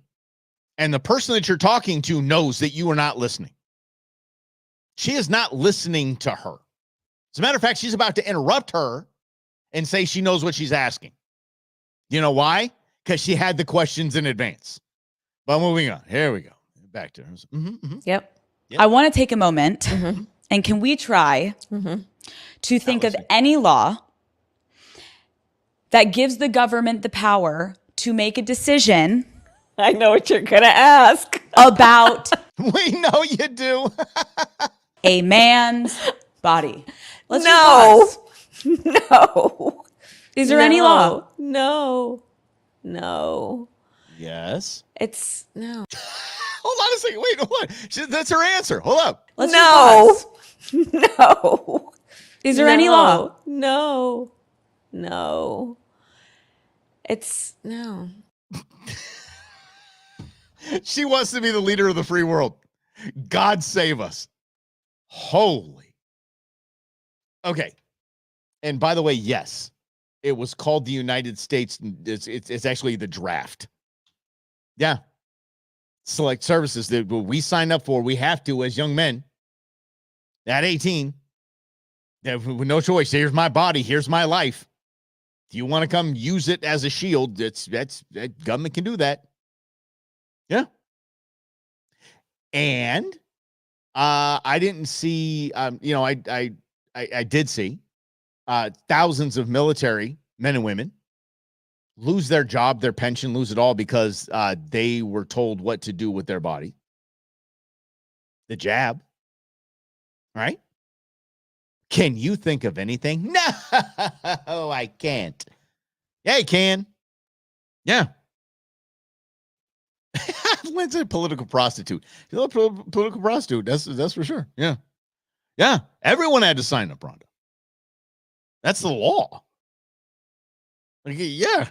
and the person that you're talking to knows that you are not listening. She is not listening to her. As a matter of fact, she's about to interrupt her and say she knows what she's asking. You know why? Because she had the questions in advance. But moving on. Here we go. Back to her. Yep. I want to take a moment, and can we try to think of any law that gives the government the power to make a decision? I know what you're going to ask. About We know you do. a man's body. Let's No. just pause. No. Is there any law? No. No. Yes. It's no. Hold on a second. Wait, hold on. That's her answer. Hold up. Let's No. just pause. No. Is there any law? No. No. It's no. She wants to be the leader of the free world. God save us. Holy. Okay. And by the way, yes, it was called the United States. It's actually the draft. Yeah. Select services that we signed up for. We have to as young men at 18. With no choice. Here's my body. Here's my life. If you want to come use it as a shield, that government can do that. Yeah. And I didn't see, I did see thousands of military men and women lose their job, their pension, lose it all because they were told what to do with their body. The jab, right? Can you think of anything? No, I can't. Yeah, you can. Yeah. Lynn's a political prostitute. She's a political prostitute. That's for sure. Yeah. Yeah. Everyone had to sign up, Rhonda. That's the law. Like, yeah.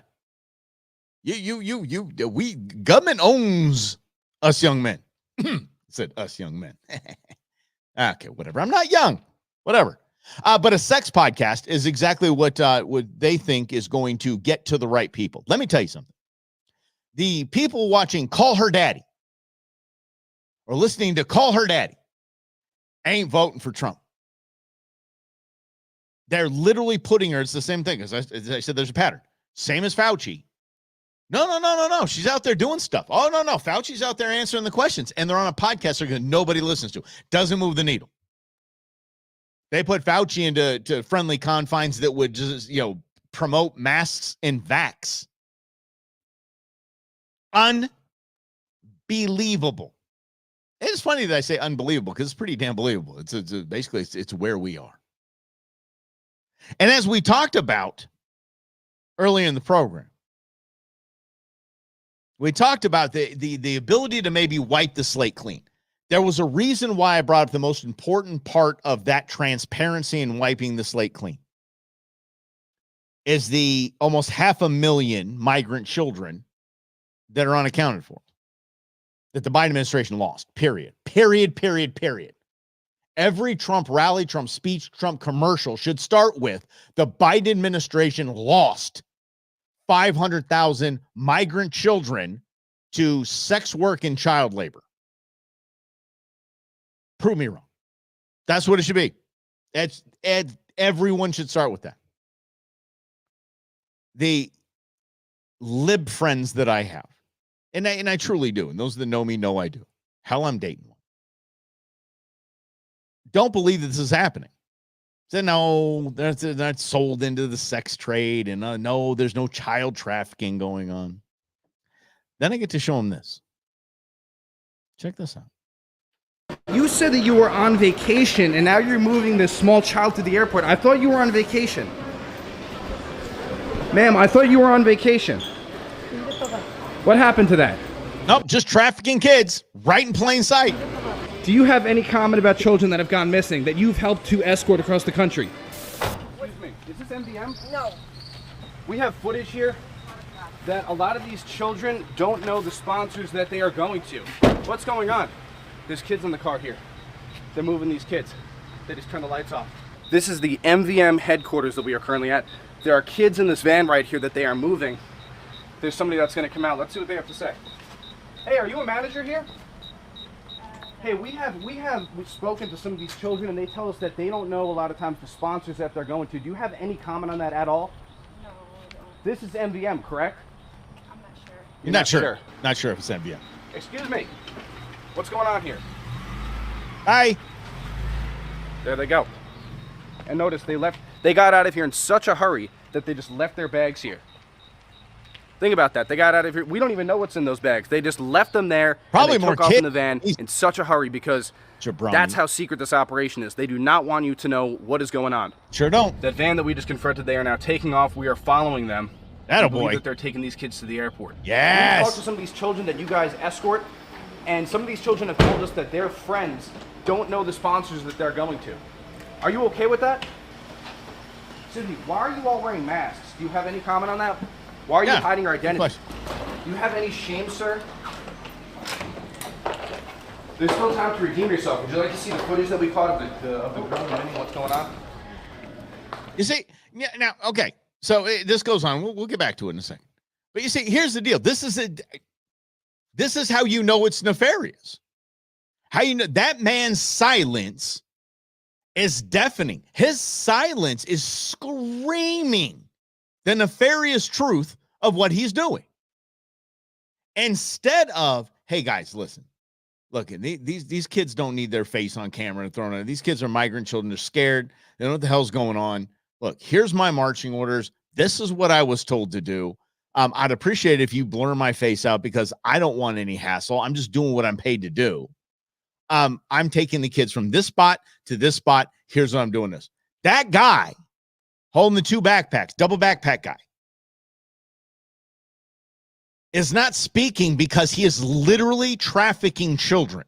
We government owns us young men. Said us young men. Okay, whatever. I'm not young. Whatever. But a sex podcast is exactly what they think is going to get to the right people. Let me tell you something. The people watching Call Her Daddy or listening to Call Her Daddy ain't voting for Trump. They're literally putting her, it's the same thing. As I said, there's a pattern. Same as Fauci. No. She's out there doing stuff. Oh, no. Fauci's out there answering the questions. And they're on a podcast that nobody listens to. Doesn't move the needle. They put Fauci into friendly confines that would just, promote masks and vax. Unbelievable. It's funny that I say unbelievable because it's pretty damn believable. It's basically where we are. And as we talked about earlier in the program, we talked about the ability to maybe wipe the slate clean. There was a reason why I brought up the most important part of that transparency and wiping the slate clean is the almost 500,000 migrant children that are unaccounted for, that the Biden administration lost, period. Every Trump rally, Trump speech, Trump commercial should start with the Biden administration lost 500,000 migrant children to sex work and child labor. Prove me wrong. That's what it should be. Everyone should start with that. The lib friends that I have, and I truly do, and those that know me know I do. Hell, I'm dating one. Don't believe that this is happening. Say, no, they're not sold into the sex trade, and no, there's no child trafficking going on. Then I get to show them this. Check this out. You said that you were on vacation, and now you're moving this small child to the airport. I thought you were on vacation. Ma'am, I thought you were on vacation. What happened to that? Nope, just trafficking kids right in plain sight. Do you have any comment about children that have gone missing that you've helped to escort across the country? Excuse me, is this MVM? No. We have footage here that a lot of these children don't know the sponsors that they are going to. What's going on? There's kids in the car here. They're moving these kids. They just turned the lights off. This is the MVM headquarters that we are currently at. There are kids in this van right here that they are moving. There's somebody that's going to come out. Let's see what they have to say. Hey, are you a manager here? Hey, we've spoken to some of these children, and they tell us that they don't know a lot of times the sponsors that they're going to. Do you have any comment on that at all? No, I don't. This is MVM, correct? I'm not sure. You're not sure. Not sure if it's MVM. Excuse me. What's going on here? Hi. There they go. And notice they got out of here in such a hurry that they just left their bags here. Think about that. They got out of here. We don't even know what's in those bags. They just left them there. Probably and they more took off kids. in the van in such a hurry because that's how secret this operation is. They do not want you to know what is going on. Sure don't. That van that we just confronted, they are now taking off. We are following them. Attaboy. That they're taking these kids to the airport. Yes. We talked to some of these children that you guys escort, and some of these children have told us that their friends don't know the sponsors that they're going to. Are you okay with that? Excuse me, why are you all wearing masks? Do you have any comment on that? Why are you hiding your identity? Do you have any shame, sir? There's still time to redeem yourself. Would you like to see the footage that we caught of the girl and what's going on? You see, yeah. Now, okay. So this goes on. We'll get back to it in a second. But you see, here's the deal. This is how you know it's nefarious. How you know that man's silence is deafening. His silence is screaming the nefarious truth of what he's doing. Instead of, hey guys, listen, look, these kids don't need their face on camera and thrown on. These kids are migrant children. They're scared. They don't know what the hell's going on. Look, here's my marching orders. This is what I was told to do. I'd appreciate it if you blur my face out because I don't want any hassle. I'm just doing what I'm paid to do. I'm taking the kids from this spot to this spot. Here's what I'm doing this. That guy holding the two backpacks, double backpack guy, is not speaking because he is literally trafficking children.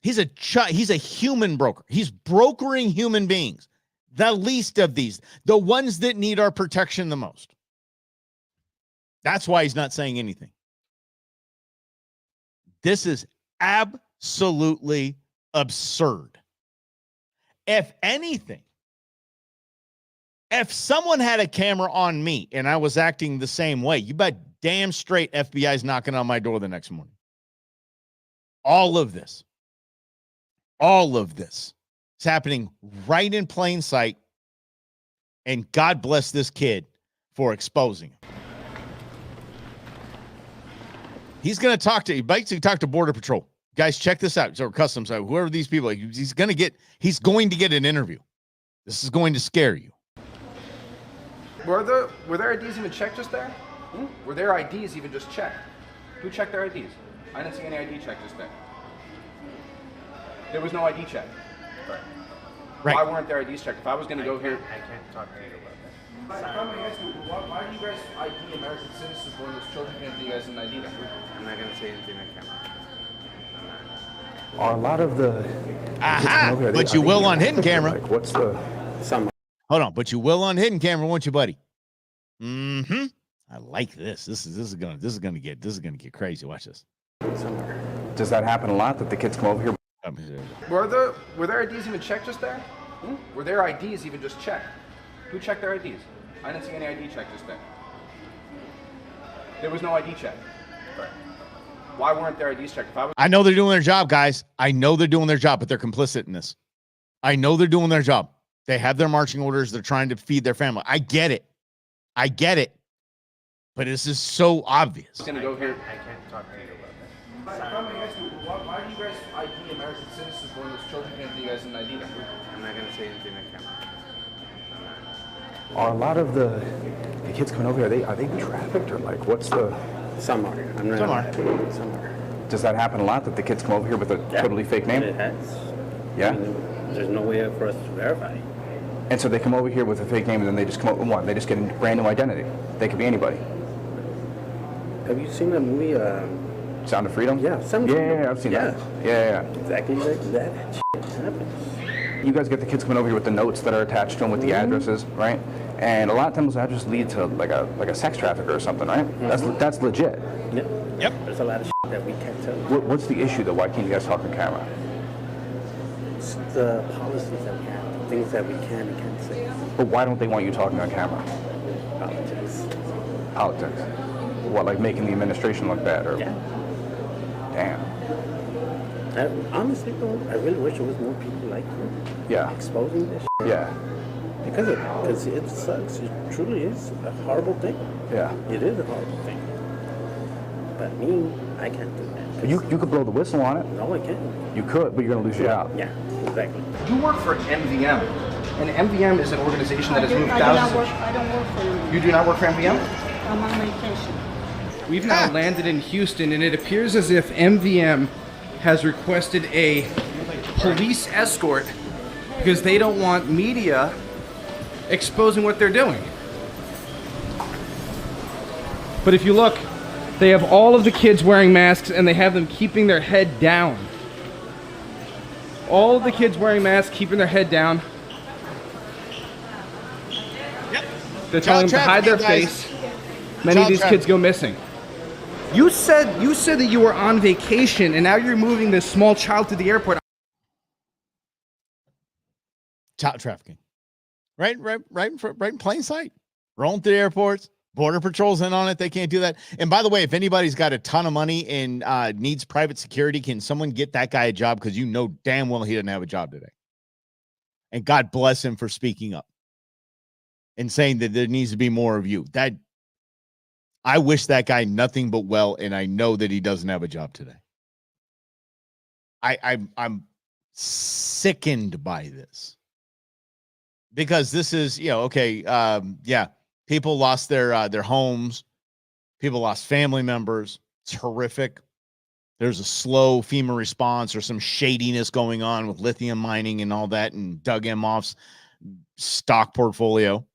He's a human broker. He's brokering human beings, the least of these, the ones that need our protection the most. That's why he's not saying anything. This is absolutely absurd. If anything, if someone had a camera on me and I was acting the same way, you bet damn straight FBI's knocking on my door the next morning. All of this is happening right in plain sight, and God bless this kid for exposing him. He's going to talk to Border Patrol. Guys, check this out. So Customs, whoever these people, he's going to get an interview. This is going to scare you. Were their IDs even checked just there? Were their IDs even just checked? Who checked their IDs? I didn't see any ID check just there. There was no ID check. Right. Why weren't their IDs checked? If I was going to go here... I can't talk to you about that. If I'm going to ask you, why do you guys ID American citizens when those children can't do you guys an ID them? I'm not going to say anything on camera. Are a lot of the... Aha! But you will on hidden camera. Like, what's the... Hold on, but you will on hidden camera, won't you, buddy? Mm-hmm. I like this. This is gonna get crazy. Watch this. Does that happen a lot that the kids come over here? Were their IDs even checked just there? Were their IDs even just checked? Who checked their IDs? I didn't see any ID check this day. There was no ID check. Right. Why weren't there IDs checked? I know they're doing their job, guys. I know they're doing their job, but they're complicit in this. I know they're doing their job. They have their marching orders. They're trying to feed their family. I get it. I get it. But this is so obvious. I'm gonna go here. I can't talk to you about that. I'm gonna ask you, why do you guys ID American citizens when those children can't do you guys an ID them? I'm not gonna say anything on camera. Are a lot of the kids coming over here, are they trafficked or like what's the... Some are. I'm not Some are. Some are. Does that happen a lot that the kids come over here with a totally fake name? It has. Yeah? I mean, there's no way for us to verify. And so they come over here with a fake name and then they just come over and what? They just get a brand new identity. They could be anybody. Have you seen that movie? Sound of Freedom? Yeah, Sound of Freedom. Yeah, I've seen that. Yeah. Exactly like that shit happens. You guys get the kids coming over here with the notes that are attached to them with the addresses, right? And a lot of times those addresses lead to like a sex trafficker or something, right? That's legit. Yep. There's a lot of shit that we can't tell. What's the issue though? Why can't you guys talk on camera? It's the policies that we have, the things that we can and can't say. But why don't they want you talking on camera? Politics. Politics. What, like making the administration look bad? Or... Yeah. Damn. Honestly, though, I really wish there was more people like you. Yeah. Exposing this shit. Yeah. Because it sucks. It truly is a horrible thing. Yeah. It is a horrible thing. But me, I can't do that. But you could blow the whistle on it. No, I can't. You could, but you're going to lose your job. Yeah, exactly. You work for MVM, and MVM is an organization that has moved thousands. I don't work for you. You do not work for MVM? I'm on vacation. We've now landed in Houston, and it appears as if MVM has requested a police escort because they don't want media exposing what they're doing. But if you look, they have all of the kids wearing masks and they have them keeping their head down. All of the kids wearing masks, keeping their head down. Yep. They're telling them to hide their face. Many of these kids go missing. You said that you were on vacation and now you're moving this small child to the airport. Child trafficking. Right in plain sight. Rolling through the airports. Border Patrol's in on it. They can't do that. And by the way, if anybody's got a ton of money and needs private security, can someone get that guy a job? Because you know damn well he doesn't have a job today. And God bless him for speaking up and saying that there needs to be more of you. That I wish that guy nothing but well, and I know that he doesn't have a job today. I'm sickened by this. Because this is, yeah, people lost their homes. People lost family members. It's horrific. There's a slow FEMA response or some shadiness going on with lithium mining and all that and Doug Emhoff's stock portfolio.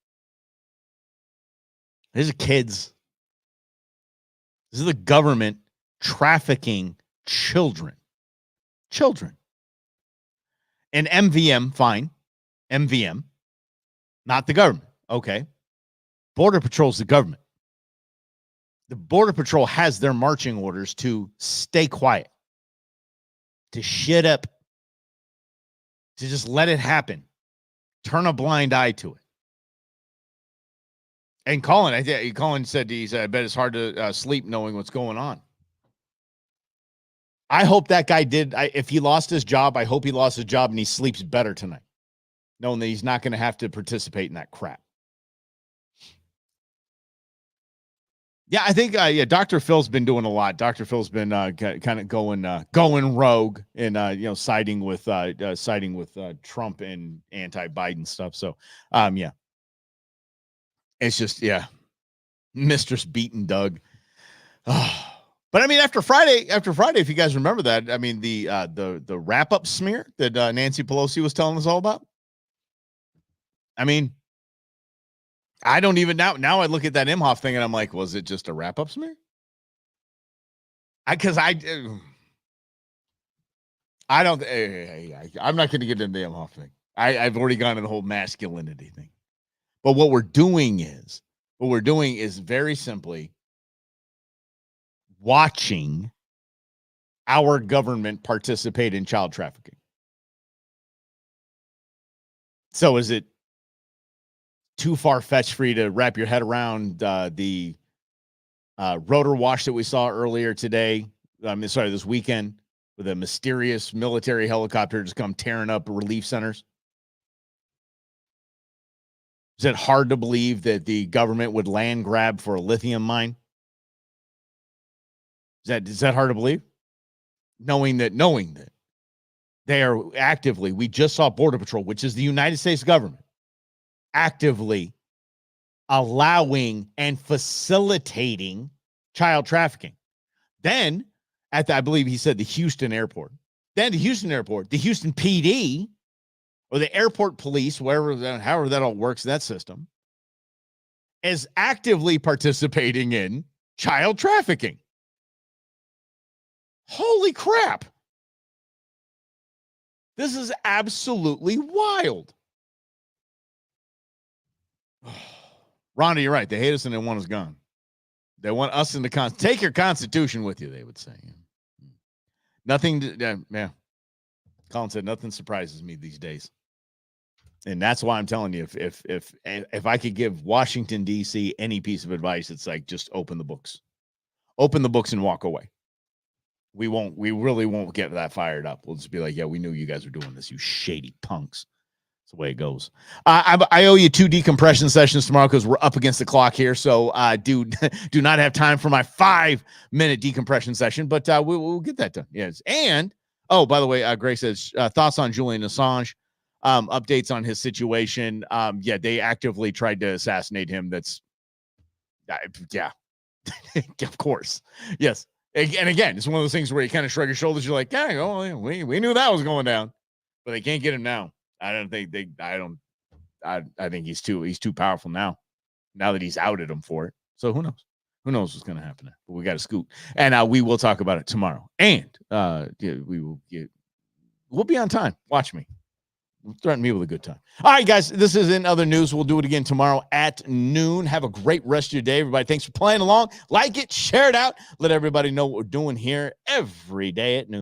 These are kids. This is the government trafficking children. Children. And MVM, fine. MVM. Not the government. Okay. Border Patrol's the government. The Border Patrol has their marching orders to stay quiet, to shut up, to just let it happen, turn a blind eye to it. And Colin said, I bet it's hard to sleep knowing what's going on. I hope that guy did. If he lost his job, I hope he lost his job and he sleeps better tonight, knowing that he's not going to have to participate in that crap. Yeah, I think Dr. Phil's been doing a lot. Dr. Phil's been kind of going rogue and siding with Trump and anti-Biden stuff. So yeah, it's just Mistress beaten Doug. But I mean, after Friday, if you guys remember that, I mean the wrap-up smear that Nancy Pelosi was telling us all about. I mean, I don't even now I look at that Emhoff thing and I'm like, was it just a wrap-up smear? I'm not going to get into the Emhoff thing. I've already gone into the whole masculinity thing. But what we're doing is very simply watching our government participate in child trafficking. So is it too far-fetched for you to wrap your head around the rotor wash that we saw earlier today. This weekend, with a mysterious military helicopter just come tearing up relief centers. Is it hard to believe that the government would land grab for a lithium mine? Is that hard to believe? Knowing that they are actively, we just saw Border Patrol, which is the United States government, actively allowing and facilitating child trafficking. Then I believe he said the Houston airport. Then the Houston airport, the Houston PD, or the airport police, however that all works, that system, is actively participating in child trafficking. Holy crap. This is absolutely wild. Rhonda, you're right. They hate us and they want us gone. They want us in the take your Constitution with you, they would say. Nothing, Colin said, nothing surprises me these days. And that's why I'm telling you, if I could give Washington, D.C. any piece of advice, it's like, just open the books. Open the books and walk away. We really won't get that fired up. We'll just be like, yeah, we knew you guys were doing this, you shady punks. That's the way it goes. I owe you 2 decompression sessions tomorrow because we're up against the clock here. So do not have time for my 5-minute decompression session, but we'll get that done. Yes. And, oh, by the way, Gray says, thoughts on Julian Assange, updates on his situation. Yeah, they actively tried to assassinate him. That's, yeah, of course. Yes. And again, it's one of those things where you kind of shrug your shoulders. You're like, yeah, oh, we knew that was going down, but they can't get him now. I think he's too powerful now that he's outed him for it. So who knows? Who knows what's going to happen there? But we got to scoot. And we will talk about it tomorrow. And we'll be on time. Watch me. Threaten me with a good time. All right, guys, this is in other news. We'll do it again tomorrow at noon. Have a great rest of your day, everybody. Thanks for playing along. Like it, share it out. Let everybody know what we're doing here every day at noon.